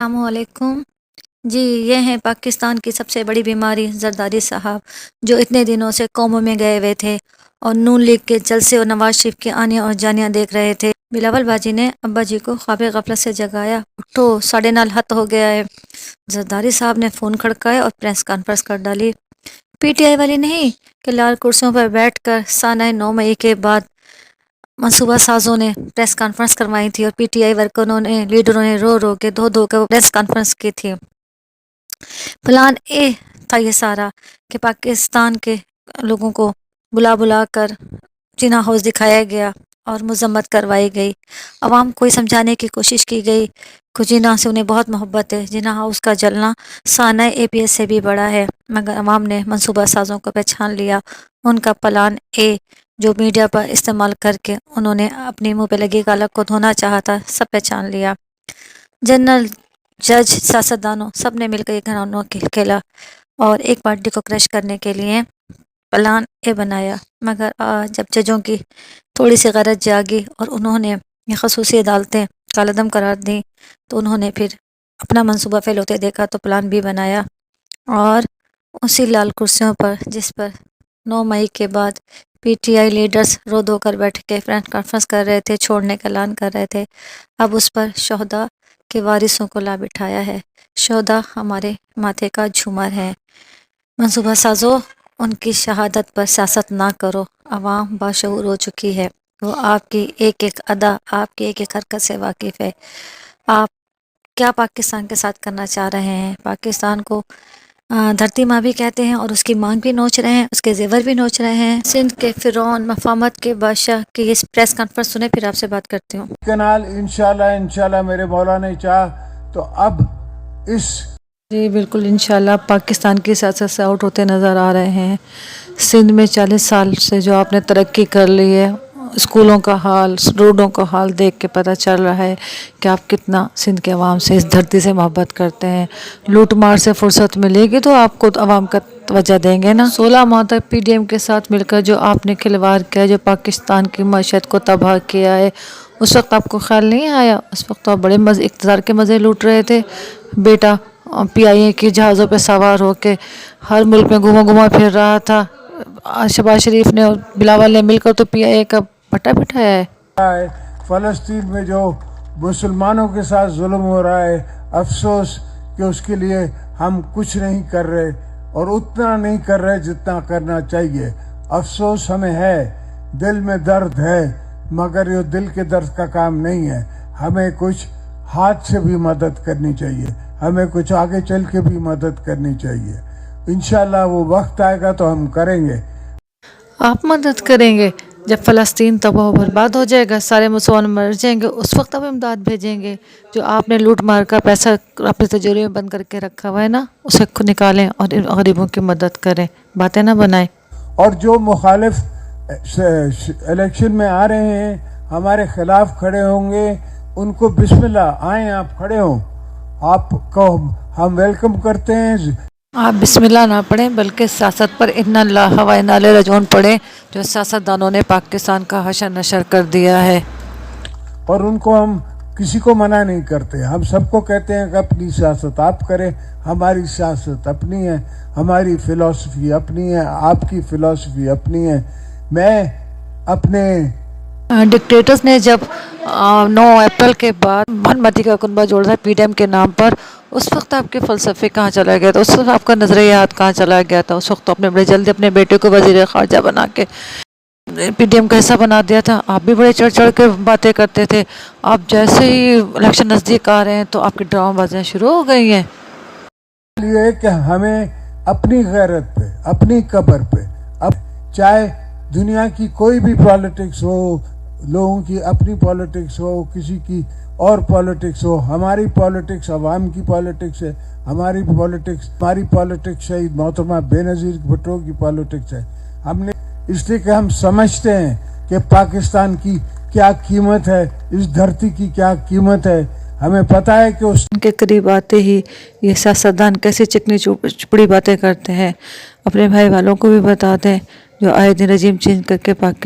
السلام علیکم جی، یہ ہیں پاکستان کی سب سے بڑی بیماری زرداری صاحب، جو اتنے دنوں سے قوموں میں گئے ہوئے تھے اور نون لیگ کے جلسے اور نواز شریف کے آنے اور جانیاں دیکھ رہے تھے۔ بلاول باجی نے ابا جی کو خواب غفلت سے جگایا۔ اٹھو، 9:30 حت ہو گیا ہے۔ زرداری صاحب نے فون کھڑکایا اور پریس کانفرنس کر ڈالی۔ پی ٹی آئی والی نہیں کہ لال کرسیوں پر بیٹھ کر سانحہ 9 مئی کے بعد منصوبہ سازوں نے پریس کانفرنس کروائی تھی، اور پی ٹی آئی ورکروں نے، لیڈروں نے رو رو کے دھو کر پریس کانفرنس کی تھی۔ پلان اے تھا یہ سارا، کہ پاکستان کے لوگوں کو بلا کر جنا ہاؤس دکھایا گیا اور مذمت کروائی گئی۔ عوام کو سمجھانے کی کوشش کی گئی کہ جنا سے انہیں بہت محبت ہے، جنا ہاؤس کا جلنا سانحہ اے پی ایس سے بھی بڑا ہے، مگر عوام نے منصوبہ سازوں کو پہچان لیا۔ ان کا پلان اے جو میڈیا پر استعمال کر کے انہوں نے اپنی منہ پہ لگی گالک کو دھونا چاہا تھا، سب پہچان لیا۔ جنرل، جج، سیاستدانوں سب نے مل کر یہ گھرانوں کھیلا اور ایک پارٹی کو کرش کرنے کے لیے پلان اے بنایا۔ مگر جب ججوں کی تھوڑی سی غرض جاگی اور انہوں نے یہ خصوصی عدالتیں کالعدم قرار دیں، تو انہوں نے پھر اپنا منصوبہ فیل ہوتے دیکھا تو پلان بی بنایا، اور اسی لال کرسیوں پر جس پر 9 مئی کے بعد پی ٹی آئی لیڈرز رو دھو کر بیٹھ کے پریس کانفرنس کر رہے تھے، چھوڑنے کا اعلان کر رہے تھے، اب اس پر شہداء کے وارثوں کو لا بٹھایا ہے۔ شہداء ہمارے ماتھے کا جھومر ہے۔ منصوبہ سازوں، ان کی شہادت پر سیاست نہ کرو۔ عوام باشعور ہو چکی ہے، وہ آپ کی ایک ایک ادا، آپ کی ایک ایک حرکت سے واقف ہے۔ آپ کیا پاکستان کے ساتھ کرنا چاہ رہے ہیں؟ پاکستان کو دھرتی ماں بھی کہتے ہیں، اور اس کی مانگ بھی نوچ رہے ہیں، اس کے زیور بھی نوچ رہے ہیں۔ سندھ کے فرعون، مفاہمت کے بادشاہ کی یہ پریس کانفرنس سنیں، پھر آپ سے بات کرتی ہوں۔ کنال انشاءاللہ میرے مولا نے چاہ تو اب اس جی بالکل، انشاءاللہ پاکستان کی سیاست سے آؤٹ ہوتے نظر آ رہے ہیں۔ سندھ میں 40 سال سے جو آپ نے ترقی کر لی ہے، اسکولوں کا حال، روڈوں کا حال دیکھ کے پتہ چل رہا ہے کہ آپ کتنا سندھ کے عوام سے، اس دھرتی سے محبت کرتے ہیں۔ لوٹ مار سے فرصت ملے گی تو آپ کو عوام کا توجہ دیں گے نا۔ 16 ماہ تک پی ڈی ایم کے ساتھ مل کر جو آپ نے کھلواڑ کیا، جو پاکستان کی معیشت کو تباہ کیا ہے، اس وقت آپ کو خیال نہیں آیا؟ اس وقت تو آپ بڑے اقتدار کے مزے لوٹ رہے تھے۔ بیٹا پی آئی اے کی جہازوں پہ سوار ہو کے ہر ملک میں گھوما پھر رہا تھا۔ شہباز شریف نے اور بلاول نے مل کر تو پی آئی اے کا پٹا بٹھایا ہے۔ فلسطین میں جو مسلمانوں کے ساتھ ظلم ہو رہا ہے، افسوس کہ اس کے لیے ہم کچھ نہیں کر رہے، اور اتنا نہیں کر رہے جتنا کرنا چاہیے۔ افسوس ہمیں ہے، دل میں درد ہے، مگر یہ دل کے درد کا کام نہیں ہے۔ ہمیں کچھ ہاتھ سے بھی مدد کرنی چاہیے، ہمیں کچھ آگے چل کے بھی مدد کرنی چاہیے۔ انشاءاللہ وہ وقت آئے گا تو ہم کریں گے۔ آپ مدد کریں گے جب فلسطین تباہ و برباد ہو جائے گا، سارے مسلمان مر جائیں گے، اس وقت آپ امداد بھیجیں گے؟ جو آپ نے لوٹ مار کا پیسہ اپنے تجوری میں بند کر کے رکھا ہوا ہے نا، اسے نکالیں اور غریبوں کی مدد کریں، باتیں نہ بنائیں۔ اور جو مخالف الیکشن میں آ رہے ہیں، ہمارے خلاف کھڑے ہوں گے، ان کو بسم اللہ، آئیں آپ کھڑے ہوں، آپ کو ہم ویلکم کرتے ہیں۔ آپ بسم اللہ نہ پڑھیں، بلکہ سیاست پر ان اللہ و انا الیہ راجعون پڑھیں، جو سیاستدانوں نے پاکستان کا حشر نشر کر دیا ہے۔ اور ان کو ہم کسی کو منع نہیں کرتے، ہم سب کو کہتے ہیں کہ اپنی سیاست آپ کریں، ہماری سیاست اپنی ہے، ہماری فلسفی اپنی ہے، آپ کی فلسفی اپنی ہے۔ میں اپنے ڈکٹیٹرز نے جب 9 اپریل کے بعد بھنمتی کا کنبہ جوڑا تھا پی ڈی ایم کے نام پر، اس وقت آپ کے فلسفے کہاں چلا گیا تھا؟ اس وقت آپ کا نظریات کہاں چلا گیا تھا؟ اس وقت تو بڑے جلدی اپنے بیٹے کو وزیر خارجہ بنا کے پی ڈی ایم کا حصہ بنا دیا تھا۔ آپ بھی بڑے چڑھ چڑھ کے باتیں کرتے تھے، آپ جیسے ہی الیکشن نزدیک آ رہے ہیں تو آپ کی ڈرامہ بازیاں شروع ہو گئی ہیں۔ لیے کہ ہمیں اپنی غیرت پہ، اپنی قبر پہ، اب چاہے دنیا کی کوئی بھی پالیٹکس ہو، لوگوں کی اپنی پالیٹکس ہو، کسی کی اور پالیٹکس ہو، ہماری پالیٹکس عوام کی پالیٹکس ہے، ہماری پالیٹکس شہید محترمہ بے نظیر بھٹو کی پالیٹکس ہے۔ ہم نے اس لیے کہ ہم سمجھتے ہیں کہ پاکستان کی کیا قیمت ہے، اس دھرتی کی کیا قیمت ہے، ہمیں پتہ ہے کہ اس ان کے قریب آتے ہی یہ سیاستدان کیسے چکنی چپڑی باتیں کرتے ہیں۔ اپنے بھائی والوں کو بھی بتا دیں جو آئے دن رجیم چینج کر کے پاکستان